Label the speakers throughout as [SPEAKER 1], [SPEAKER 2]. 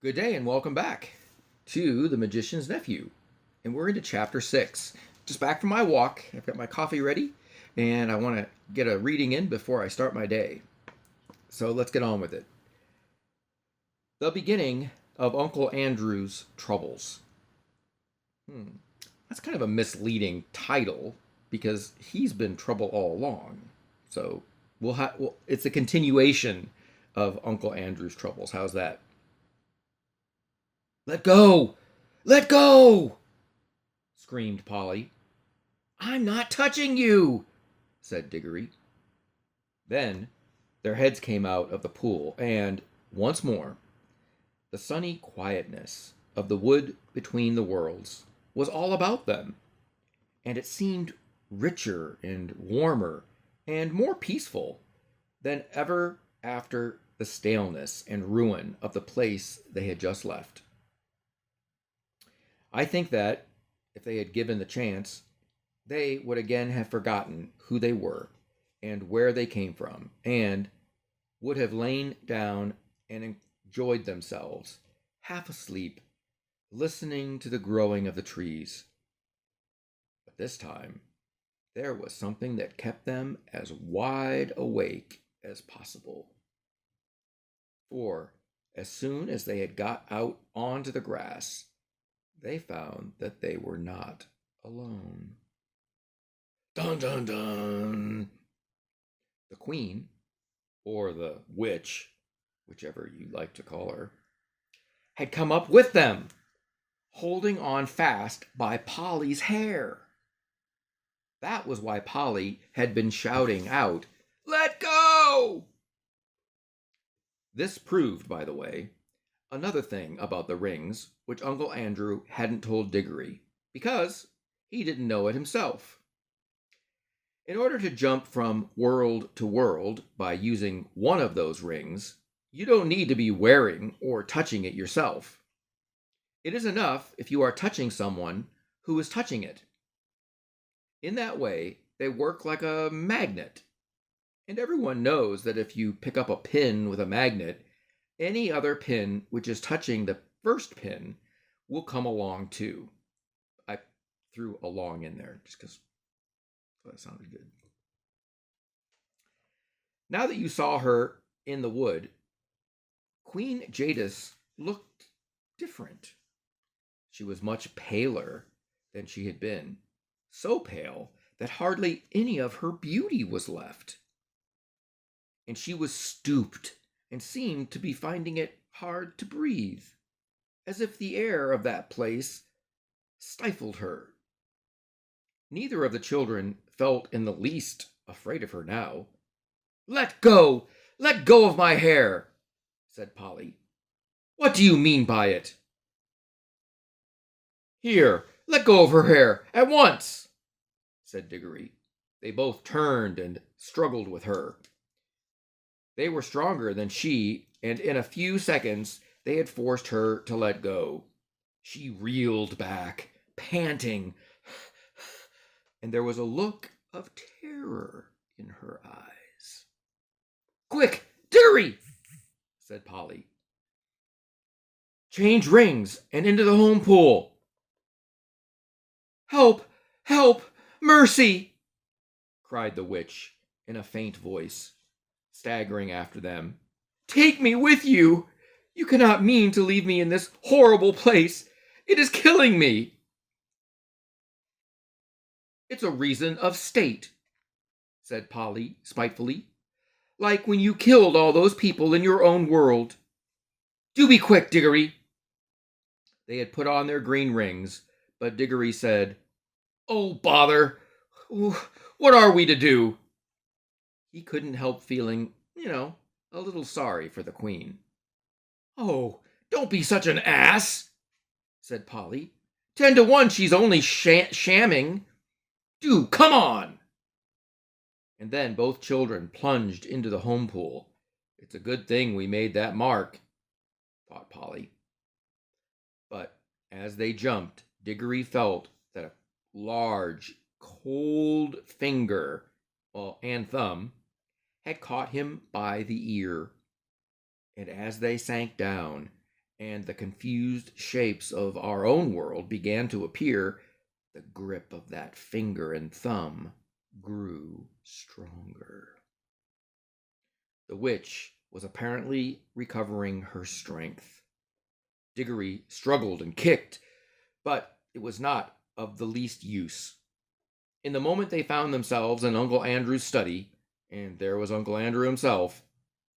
[SPEAKER 1] Good day and welcome back to The Magician's Nephew. And we're into chapter 6. Just back from my walk. I've got my coffee ready and I want to get a reading in before I start my day. So let's get on with it. The beginning of Uncle Andrew's troubles. That's kind of a misleading title because he's been trouble all along. So it's a continuation of Uncle Andrew's troubles. How's that? Let go! Let go! Screamed Polly. I'm not touching you, said Digory. Then their heads came out of the pool, and once more, the sunny quietness of the wood between the worlds was all about them, and it seemed richer and warmer and more peaceful than ever after the staleness and ruin of the place they had just left. I think that, if they had given the chance, they would again have forgotten who they were and where they came from, and would have lain down and enjoyed themselves, half asleep, listening to the growing of the trees. But this time, there was something that kept them as wide awake as possible. For as soon as they had got out onto the grass, they found that they were not alone. Dun dun dun! The queen, or the witch, whichever you like to call her, had come up with them, holding on fast by Polly's hair. That was why Polly had been shouting out, "Let go!" This proved, by the way, another thing about the rings which Uncle Andrew hadn't told Digory, because he didn't know it himself. In order to jump from world to world by using one of those rings, you don't need to be wearing or touching it yourself. It is enough if you are touching someone who is touching it. In that way, they work like a magnet. And everyone knows that if you pick up a pin with a magnet, any other pin which is touching the first pin will come along too. I threw along in there just because that sounded good. Now that you saw her in the wood, Queen Jadis looked different. She was much paler than she had been, so pale that hardly any of her beauty was left. And she was stooped and seemed to be finding it hard to breathe, as if the air of that place stifled her. Neither of the children felt in the least afraid of her now. Let go! Let go of my hair, said Polly. What do you mean by it? Here, let go of her hair, at once, said Digory. They both turned and struggled with her. They were stronger than she, and in a few seconds they had forced her to let go. She reeled back, panting, and there was a look of terror in her eyes. Quick, Digory, said Polly. Change rings and into the home pool. Help! Help! Mercy! Cried the witch in a faint voice, staggering after them. Take me with you! You cannot mean to leave me in this horrible place. It is killing me. It's a reason of state, said Polly spitefully. Like when you killed all those people in your own world. Do be quick, Digory. They had put on their green rings, but Digory said, Oh, bother! What are we to do? He couldn't help feeling, a little sorry for the queen. Oh, don't be such an ass, said Polly. 10 to 1 she's only shamming. Do, come on! And then both children plunged into the home pool. It's a good thing we made that mark, thought Polly. But as they jumped, Digory felt that a large, cold finger, and thumb, had caught him by the ear. And as they sank down, and the confused shapes of our own world began to appear, the grip of that finger and thumb grew stronger. The witch was apparently recovering her strength. Digory struggled and kicked, but it was not of the least use. In the moment they found themselves in Uncle Andrew's study, and there was Uncle Andrew himself,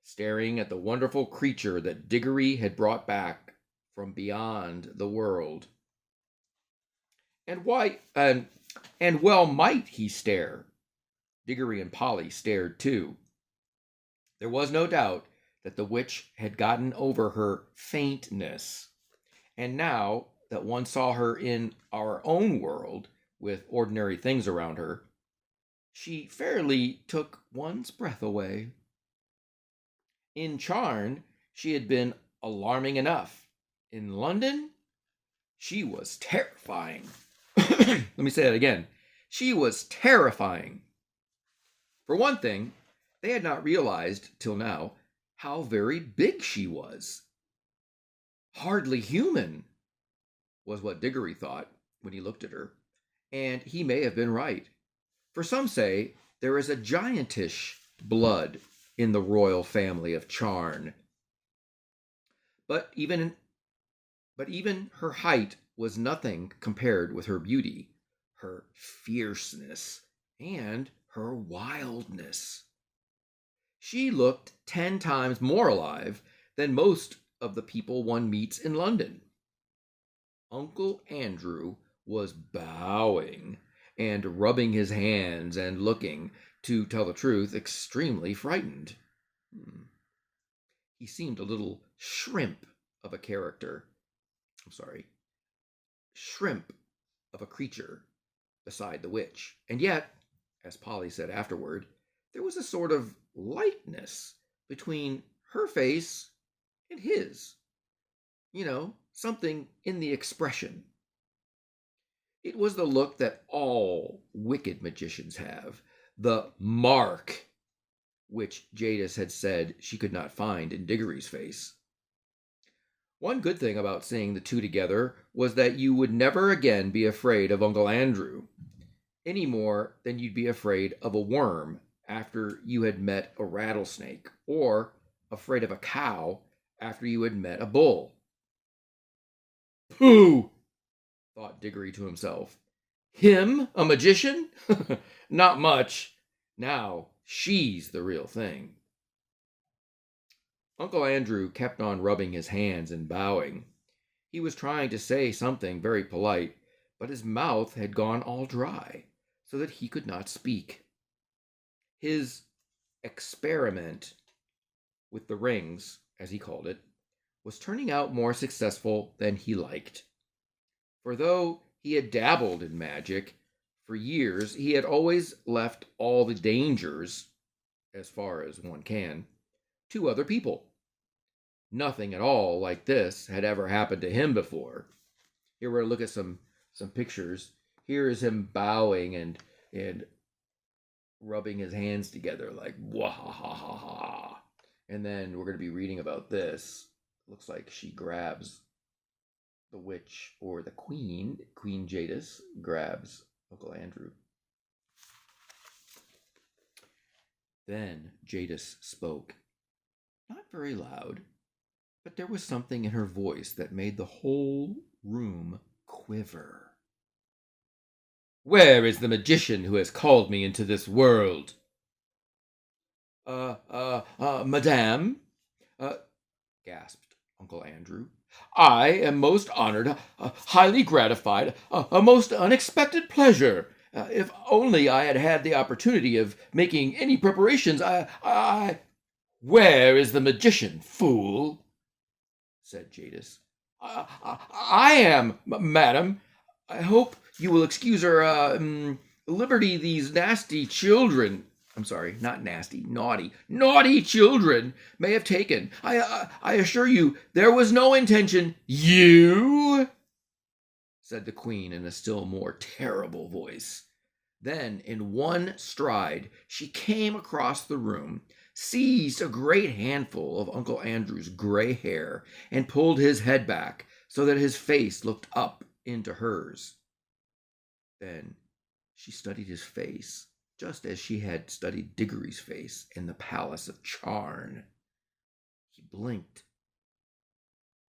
[SPEAKER 1] staring at the wonderful creature that Digory had brought back from beyond the world. And why, and well might he stare. Digory and Polly stared too. There was no doubt that the witch had gotten over her faintness, and now that one saw her in our own world, with ordinary things around her, she fairly took one's breath away. In Charn, she had been alarming enough. In London, she was terrifying. Let me say that again. She was terrifying. For one thing, they had not realized till now how very big she was. Hardly human, was what Digory thought when he looked at her. And he may have been right. For some say there is a giantish blood in the royal family of Charn. But even her height was nothing compared with her beauty, her fierceness, and her wildness. She looked 10 times more alive than most of the people one meets in London. Uncle Andrew was bowing and rubbing his hands and looking, to tell the truth, extremely frightened. He seemed a little shrimp of a creature beside the witch. And yet, as Polly said afterward, there was a sort of lightness between her face and his. Something in the expression. It was the look that all wicked magicians have, the mark, which Jadis had said she could not find in Digory's face. One good thing about seeing the two together was that you would never again be afraid of Uncle Andrew, any more than you'd be afraid of a worm after you had met a rattlesnake, or afraid of a cow after you had met a bull. Pooh! Thought Digory to himself. Him, a magician? Not much. Now she's the real thing. Uncle Andrew kept on rubbing his hands and bowing. He was trying to say something very polite, but his mouth had gone all dry, so that he could not speak. His experiment with the rings, as he called it, was turning out more successful than he liked. For though he had dabbled in magic for years, he had always left all the dangers, as far as one can, to other people. Nothing at all like this had ever happened to him before. Here we're going to look at some pictures. Here is him bowing and rubbing his hands together like wah ha ha ha ha. And then we're going to be reading about this. Looks like she grabs the witch, or the queen. Queen Jadis grabs Uncle Andrew. Then Jadis spoke. Not very loud, but there was something in her voice that made the whole room quiver. Where is the magician who has called me into this world? Madame, gasped Uncle Andrew. I am most honored, highly gratified, a most unexpected pleasure. If only I had had the opportunity of making any preparations, Where is the magician, fool? Said Jadis. I am, madam. I hope you will excuse our liberty these nasty children. I'm sorry, not nasty, naughty children may have taken. I assure you, there was no intention. You, said the queen in a still more terrible voice. Then, in one stride, she came across the room, seized a great handful of Uncle Andrew's gray hair and pulled his head back so that his face looked up into hers. Then she studied his face, just as she had studied Digory's face in the palace of Charn. He blinked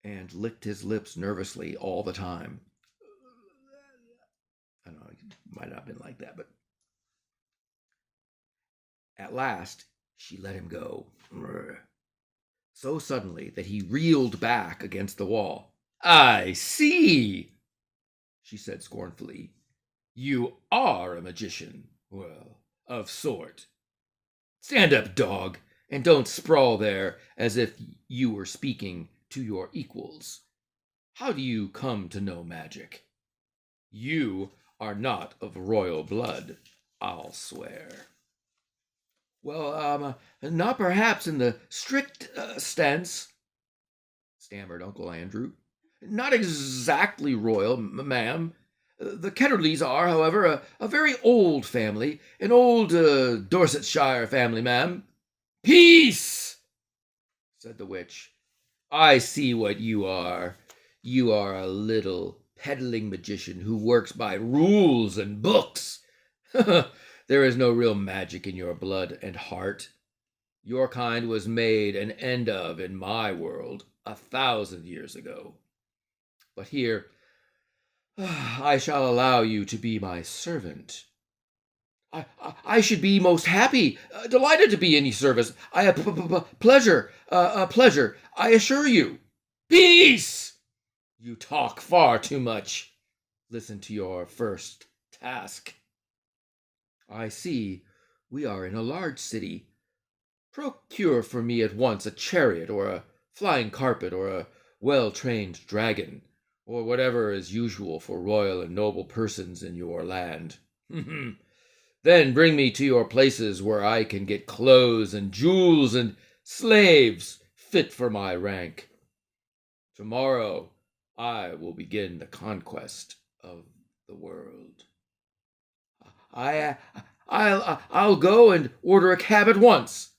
[SPEAKER 1] and licked his lips nervously all the time. I don't know, it might not have been like that, but at last she let him go, so suddenly that he reeled back against the wall. "I see," she said scornfully. "You are a magician. Well, of sort. Stand up, dog, and don't sprawl there as if you were speaking to your equals. How do you come to know magic? You are not of royal blood, I'll swear." "Well, not perhaps in the strict sense," stammered Uncle Andrew. "Not exactly royal, ma'am. The Ketterleys are, however, a very old family, an old Dorsetshire family, ma'am." "Peace!" said the witch. "I see what you are. You are a little peddling magician who works by rules and books. There is no real magic in your blood and heart. Your kind was made an end of in my world 1,000 years ago. But here, I shall allow you to be my servant." I should be most happy, delighted to be any service. I have pleasure, pleasure, I assure you." "Peace! You talk far too much. Listen to your first task." "I see we are in a large city. Procure for me at once a chariot, or a flying carpet, or a well-trained dragon, or whatever is usual for royal and noble persons in your land. Then bring me to your places where I can get clothes and jewels and slaves fit for my rank. Tomorrow I will begin the conquest of the world." I'll go and order a cab at once,"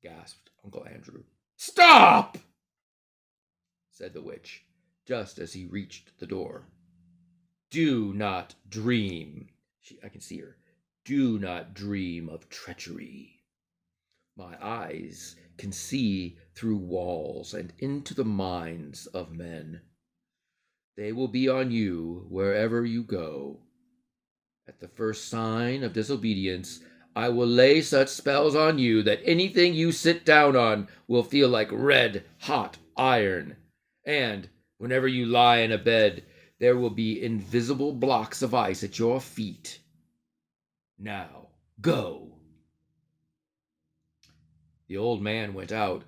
[SPEAKER 1] gasped Uncle Andrew. "Stop!" said the witch, just as he reached the door. "Do not dream." I can see her. "Do not dream of treachery. My eyes can see through walls and into the minds of men. They will be on you wherever you go. At the first sign of disobedience, I will lay such spells on you that anything you sit down on will feel like red-hot iron. And whenever you lie in a bed, there will be invisible blocks of ice at your feet. Now, go." The old man went out,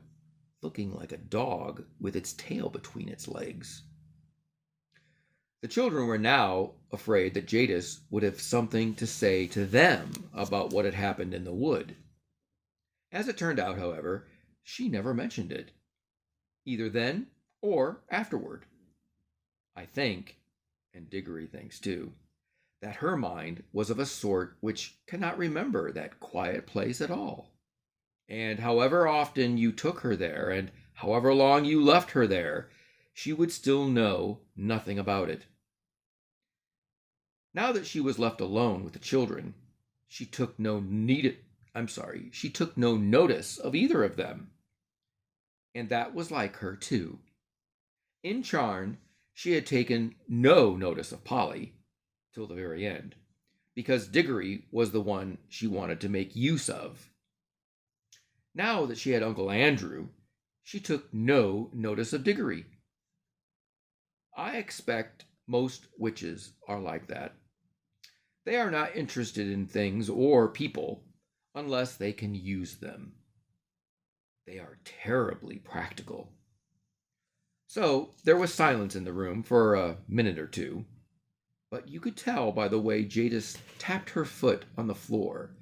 [SPEAKER 1] looking like a dog with its tail between its legs. The children were now afraid that Jadis would have something to say to them about what had happened in the wood. As it turned out, however, she never mentioned it, either then or afterward. I think, and Digory thinks too, that her mind was of a sort which cannot remember that quiet place at all. And however often you took her there, and however long you left her there, she would still know nothing about it. Now that she was left alone with the children, she took no notice of either of them. And that was like her too. In Charn, she had taken no notice of Polly till the very end, because Digory was the one she wanted to make use of. Now that she had Uncle Andrew, she took no notice of Digory. I expect most witches are like that. They are not interested in things or people unless they can use them. They are terribly practical. So there was silence in the room for a minute or two, but you could tell by the way Jadis tapped her foot on the floor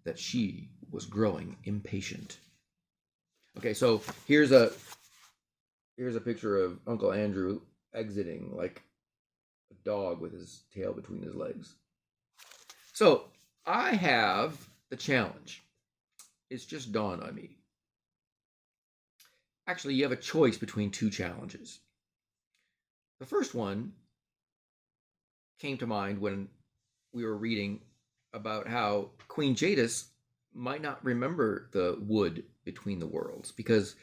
[SPEAKER 1] that she was growing impatient. Okay, so here's a picture of Uncle Andrew exiting like a dog with his tail between his legs. So I have the challenge. it's just dawned on me. Actually, you have a choice between two challenges. The first one came to mind when we were reading about how Queen Jadis might not remember the wood between the worlds because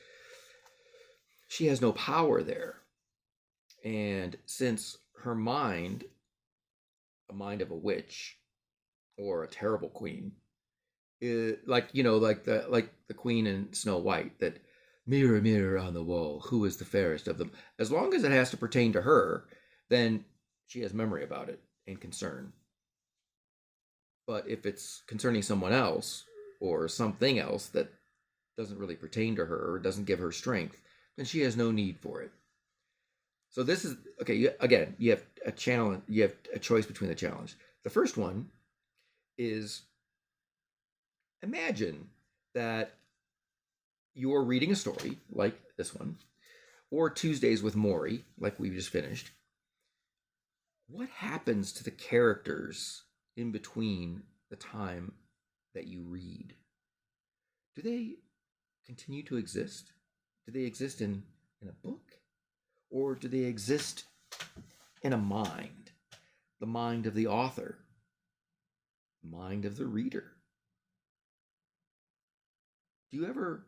[SPEAKER 1] she has no power there. And since her mind, a mind of a witch or a terrible queen, like the queen in Snow White, that mirror, mirror on the wall, who is the fairest of them? As long as it has to pertain to her, then she has memory about it and concern. But if it's concerning someone else or something else that doesn't really pertain to her or doesn't give her strength, then she has no need for it. So this is okay. Again, you have a challenge. You have a choice between the challenge. The first one is, imagine that you're reading a story like this one, or Tuesdays with Maury, like we just finished. What happens to the characters in between the time that you read? Do they continue to exist? Do they exist in a book? Or do they exist in a mind? The mind of the author, the mind of the reader. Do you ever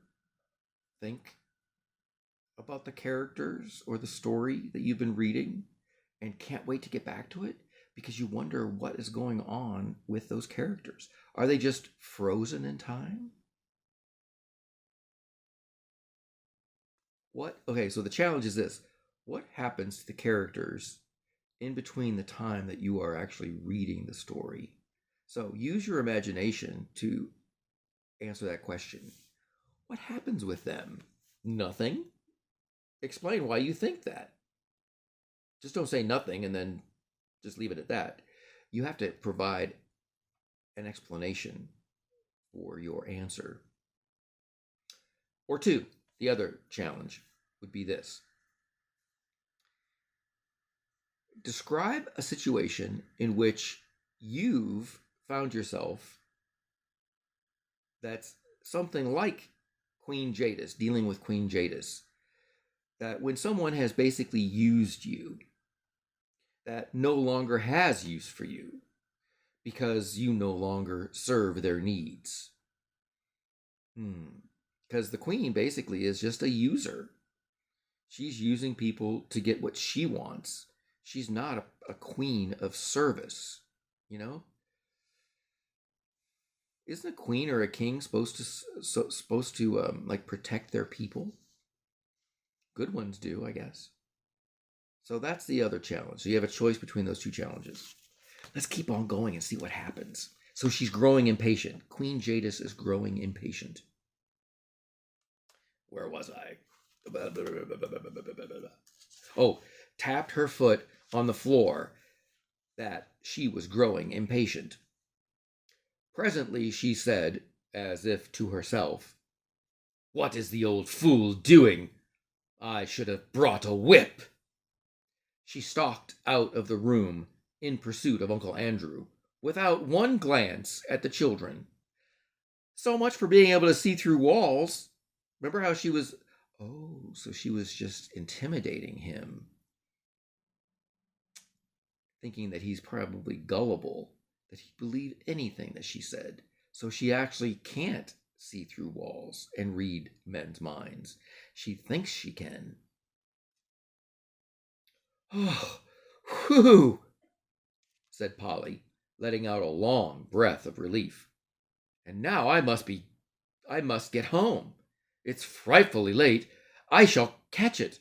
[SPEAKER 1] think about the characters or the story that you've been reading and can't wait to get back to it because you wonder what is going on with those characters? Are they just frozen in time? Okay, so the challenge is this. What happens to the characters in between the time that you are actually reading the story? So use your imagination to answer that question. What happens with them? Nothing. Explain why you think that. Just don't say nothing and then just leave it at that. You have to provide an explanation for your answer. Or two, the other challenge would be this. Describe a situation in which you've found yourself that's something like Queen Jadis, dealing with Queen Jadis, that when someone has basically used you, that no longer has use for you because you no longer serve their needs. Because the queen basically is just a user. She's using people to get what she wants. She's not a queen of service, you know? Isn't a queen or a king supposed to like protect their people? Good ones do, I guess. So that's the other challenge. So you have a choice between those two challenges. Let's keep on going and see what happens. So she's growing impatient. Queen Jadis is growing impatient. Where was I? Oh, tapped her foot on the floor that she was growing impatient. Presently she said, as if to herself, "What is the old fool doing? I should have brought a whip." She stalked out of the room in pursuit of Uncle Andrew, without one glance at the children. So much for being able to see through walls. Remember how she was... Oh, so she was just intimidating him, thinking that he's probably gullible, that he'd believe anything that she said. So she actually can't see through walls and read men's minds. She thinks she can. "Oh, whew," said Polly, letting out a long breath of relief. "And now I must get home. It's frightfully late. I shall catch it."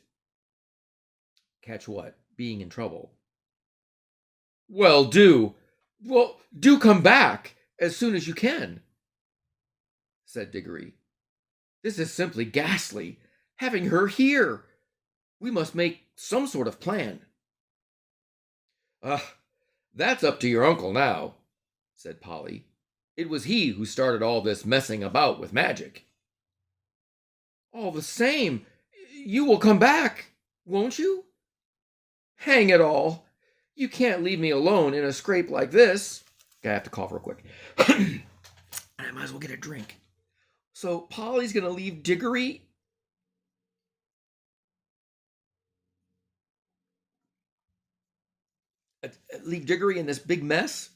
[SPEAKER 1] "Catch what? Being in trouble?" Well, do come back as soon as you can," said Digory. "This is simply ghastly, having her here. We must make some sort of plan." That's up to your uncle now," said Polly. "It was he who started all this messing about with magic." "All the same, you will come back, won't you? Hang it all. You can't leave me alone in a scrape like this." I have to cough real quick. I might as well get a drink. So Polly's going to leave Digory? Leave Digory in this big mess?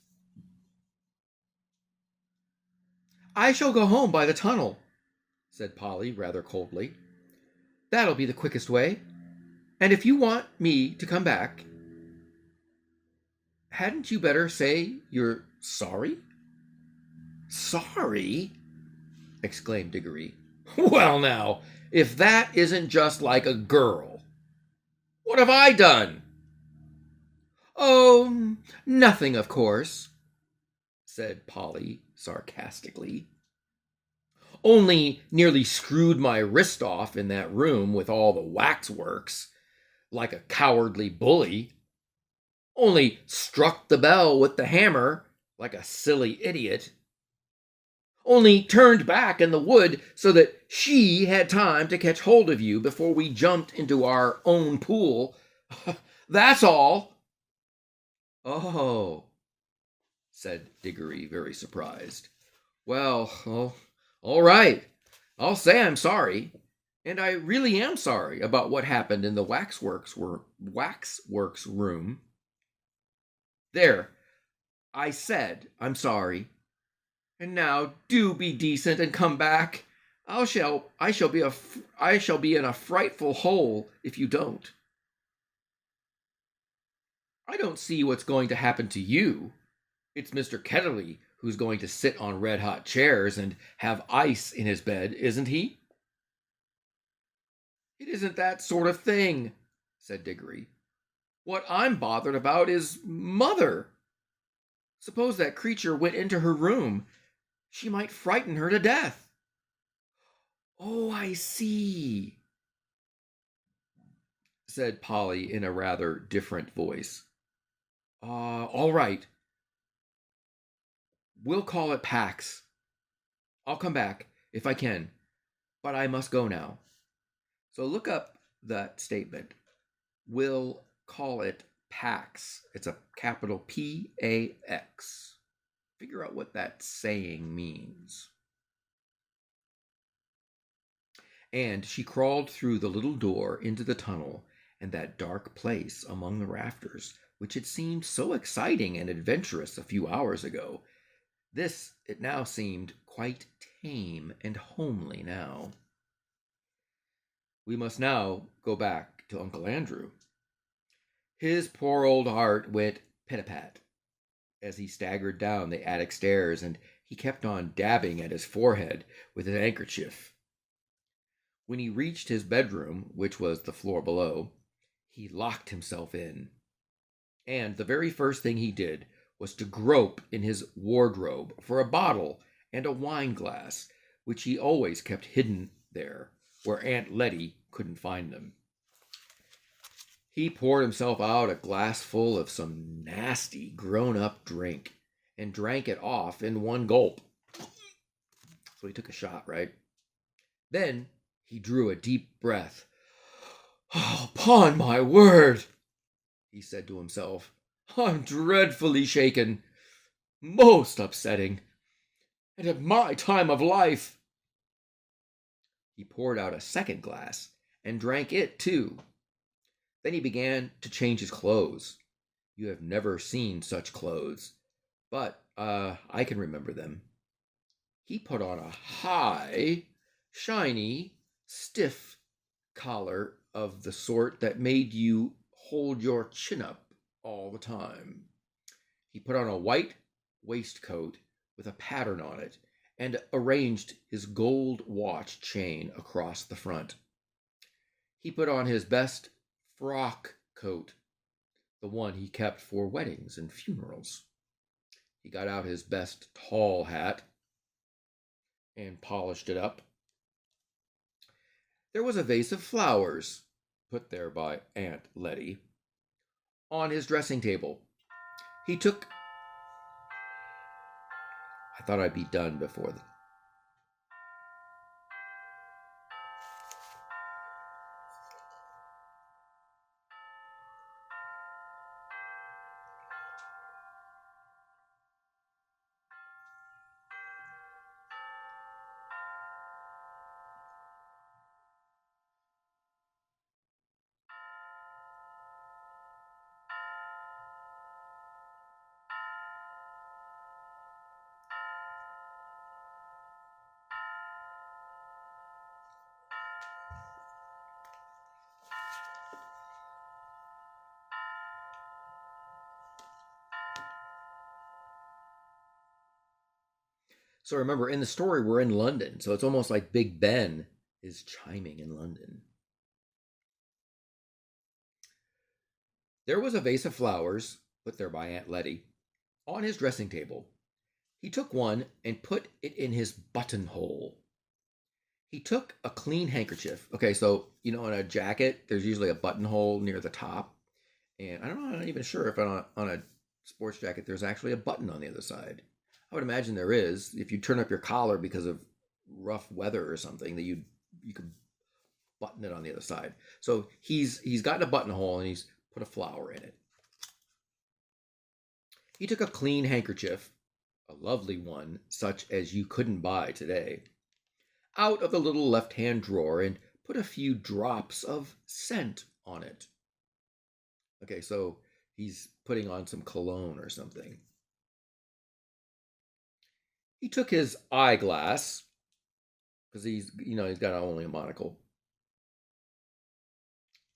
[SPEAKER 1] I shall go home by the tunnel, said Polly rather coldly. That'll be the quickest way. And if you want me to come back, hadn't you better say you're sorry? Sorry? Exclaimed Digory. Well, now, if that isn't just like a girl. What have I done? Oh, nothing, of course, said Polly sarcastically. Only nearly screwed my wrist off in that room with all the waxworks, like a cowardly bully. Only struck the bell with the hammer, like a silly idiot. Only turned back in the wood so that she had time to catch hold of you before we jumped into our own pool. That's all. Oh, said Digory, very surprised. Well, all right. I'll say I'm sorry. And I really am sorry about what happened in the waxworks room. There, I said I'm sorry. And now do be decent and come back. I shall be in a frightful hole if you don't. I don't see what's going to happen to you. It's Mr. Ketterly who's going to sit on red-hot chairs and have ice in his bed, isn't he? It isn't that sort of thing, said Digory. What I'm bothered about is Mother. Suppose that creature went into her room. She might frighten her to death. Oh, I see, said Polly in a rather different voice. All right. We'll call it Pax. I'll come back if I can, but I must go now. So look up that statement. We'll call it Pax. It's a capital P-A-X. Figure out what that saying means. And she crawled through the little door into the tunnel and that dark place among the rafters, which had seemed so exciting and adventurous a few hours ago. This, it now seemed quite tame and homely now. We must now go back to Uncle Andrew. His poor old heart went pit-a-pat as he staggered down the attic stairs, and he kept on dabbing at his forehead with his handkerchief. When he reached his bedroom, which was the floor below, he locked himself in. And the very first thing he did was to grope in his wardrobe for a bottle and a wine glass, which he always kept hidden there, where Aunt Letty couldn't find them. He poured himself out a glassful of some nasty grown-up drink and drank it off in one gulp. So he took a shot, right? Then he drew a deep breath. Oh, upon my word, he said to himself, I'm dreadfully shaken. Most upsetting. And at my time of life. He poured out a second glass and drank it too. Then he began to change his clothes. You have never seen such clothes, but I can remember them. He put on a high, shiny, stiff collar of the sort that made you hold your chin up all the time. He put on a white waistcoat with a pattern on it and arranged his gold watch chain across the front. He put on his best frock coat, the one he kept for weddings and funerals. He got out his best tall hat and polished it up. There was a vase of flowers, put there by Aunt Letty, on his dressing table. He took... I thought I'd be done before the... So remember, in the story, we're in London, so it's almost like Big Ben is chiming in London. There was a vase of flowers, put there by Aunt Letty, on his dressing table. He took one and put it in his buttonhole. He took a clean handkerchief. Okay, so in a jacket, there's usually a buttonhole near the top, and I don't know, I'm not even sure if on a sports jacket there's actually a button on the other side. I would imagine there is. If you turn up your collar because of rough weather or something, that you could button it on the other side. So he's gotten a buttonhole and he's put a flower in it. He took a clean handkerchief, a lovely one, such as you couldn't buy today, out of the little left-hand drawer and put a few drops of scent on it. Okay, so he's putting on some cologne or something. He took his eyeglass, because he's got only a monocle,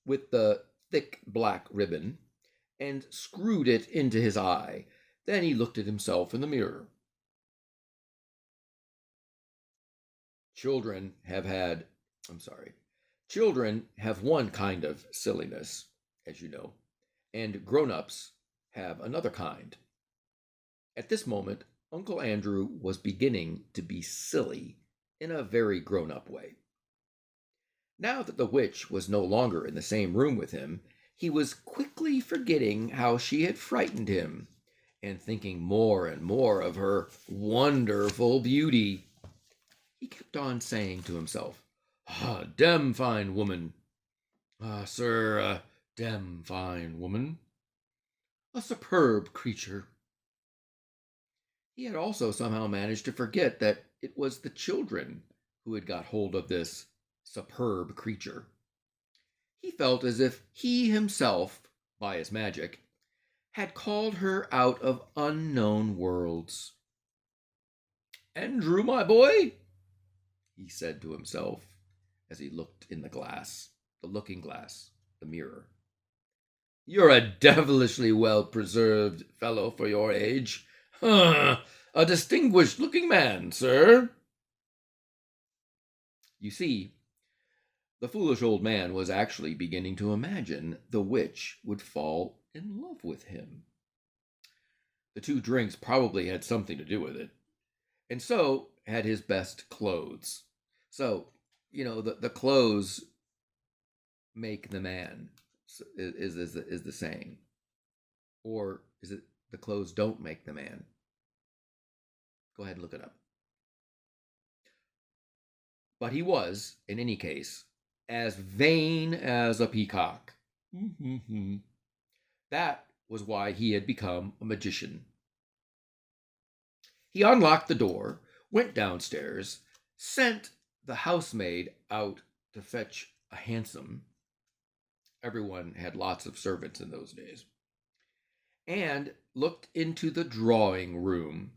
[SPEAKER 1] with the thick black ribbon, and screwed it into his eye. Then he looked at himself in the mirror. Children have had, I'm sorry, children have one kind of silliness, as you know, and grown-ups have another kind. At this moment, Uncle Andrew was beginning to be silly in a very grown-up way. Now that the witch was no longer in the same room with him, he was quickly forgetting how she had frightened him, and thinking more and more of her wonderful beauty. He kept on saying to himself, "Ah, dem fine woman. Ah, sir, dem fine woman. A superb creature." He had also somehow managed to forget that it was the children who had got hold of this superb creature. He felt as if he himself, by his magic, had called her out of unknown worlds. "Andrew, my boy," he said to himself as he looked in the looking glass, the mirror. "You're a devilishly well-preserved fellow for your age. A distinguished-looking man, sir." You see, the foolish old man was actually beginning to imagine the witch would fall in love with him. The 2 drinks probably had something to do with it, and so had his best clothes. So, the clothes make the man, is the saying. Or is it the clothes don't make the man? Go ahead and look it up. But he was, in any case, as vain as a peacock. That was why he had become a magician. He unlocked the door, went downstairs, sent the housemaid out to fetch a hansom. Everyone had lots of servants in those days. And looked into the drawing room.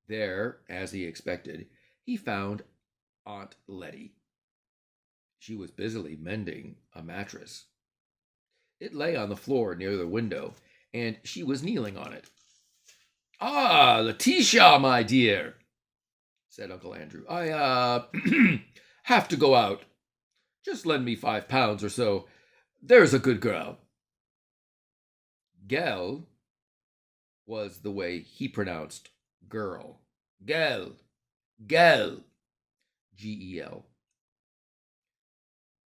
[SPEAKER 1] There, as he expected, he found Aunt Letty. She was busily mending a mattress. It lay on the floor near the window, and she was kneeling on it. "Ah, Letitia, my dear," said Uncle Andrew. "I have to go out. Just lend me £5 or so. There's a good girl." Gel was the way he pronounced girl. Gel. Gel. Gel.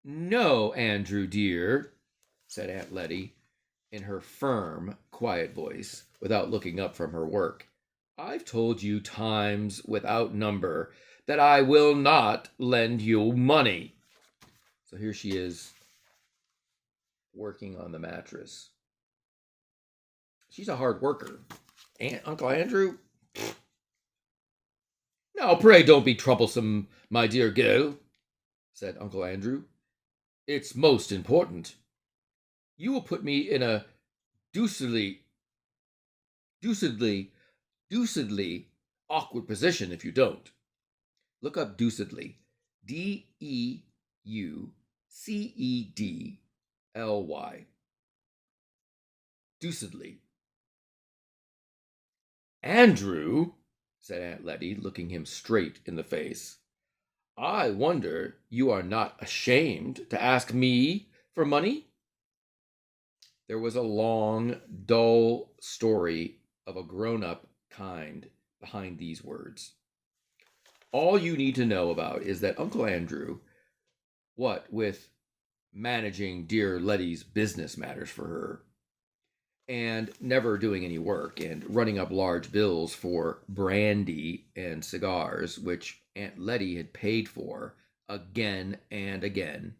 [SPEAKER 1] "No, Andrew dear," said Aunt Letty, in her firm, quiet voice, without looking up from her work. "I've told you times without number that I will not lend you money." So here she is, working on the mattress. She's a hard worker. Uncle Andrew? "Now, pray don't be troublesome, my dear girl," said Uncle Andrew. "It's most important. You will put me in a deucedly awkward position if you don't." Look up deucedly. Deucedly. Deucedly. "Andrew," said Aunt Letty, looking him straight in the face. I wonder you are not ashamed to ask me for money? There was a long, dull story of a grown-up kind behind these words. All you need to know about is that Uncle Andrew, what with managing dear Letty's business matters for her, and never doing any work and running up large bills for brandy and cigars, which Aunt Letty had paid for again and again,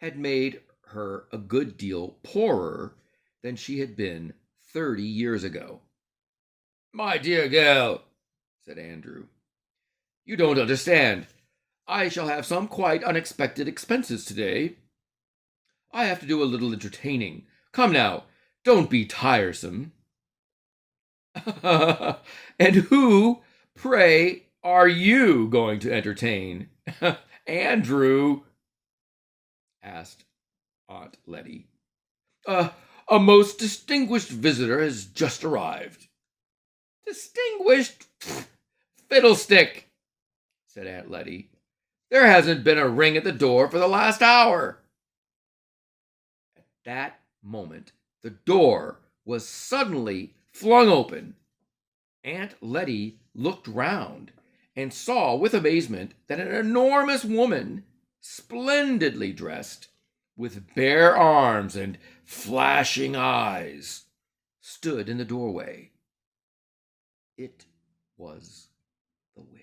[SPEAKER 1] had made her a good deal poorer than she had been 30 years ago. My dear girl, said Andrew, you don't understand. I shall have some quite unexpected expenses today. I have to do a little entertaining. Come now, don't be tiresome. And who, pray, are you going to entertain? Andrew, asked Aunt Letty. A most distinguished visitor has just arrived. Distinguished? Fiddlestick, said Aunt Letty. There hasn't been a ring at the door for the last hour. At that moment, the door was suddenly flung open. Aunt Letty looked round and saw with amazement that an enormous woman, splendidly dressed, with bare arms and flashing eyes, stood in the doorway. It was the witch.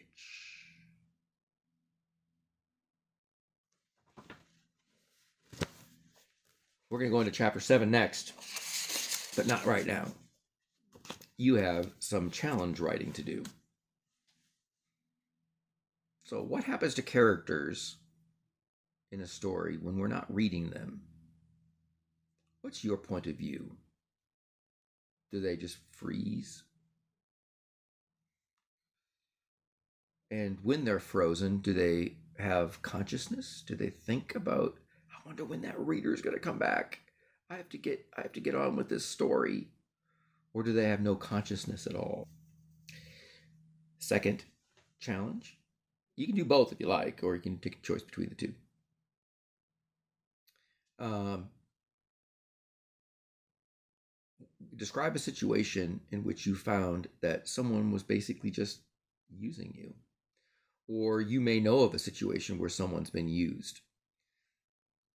[SPEAKER 1] We're going to go into chapter 7 next, but not right now. You have some challenge writing to do. So what happens to characters in a story when we're not reading them? What's your point of view? Do they just freeze? And when they're frozen, do they have consciousness? Do they think about, I wonder when that reader's going to come back? I have to get on with this story. Or do they have no consciousness at all? Second challenge. You can do both if you like, or you can take a choice between the two. Describe a situation in which you found that someone was basically just using you. Or you may know of a situation where someone's been used.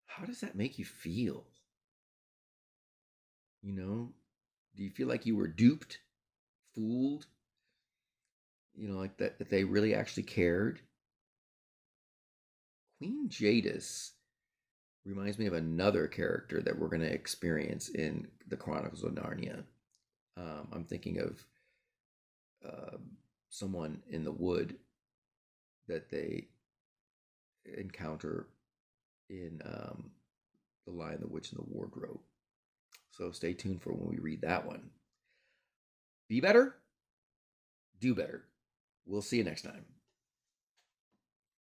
[SPEAKER 1] How does that make you feel? You know, do you feel like you were duped, fooled? You know, like that they really actually cared? Queen Jadis reminds me of another character that we're going to experience in the Chronicles of Narnia. I'm thinking of someone in the wood that they encounter in The Lion, the Witch, and the Wardrobe. So stay tuned for when we read that one. Be better, do better. We'll see you next time.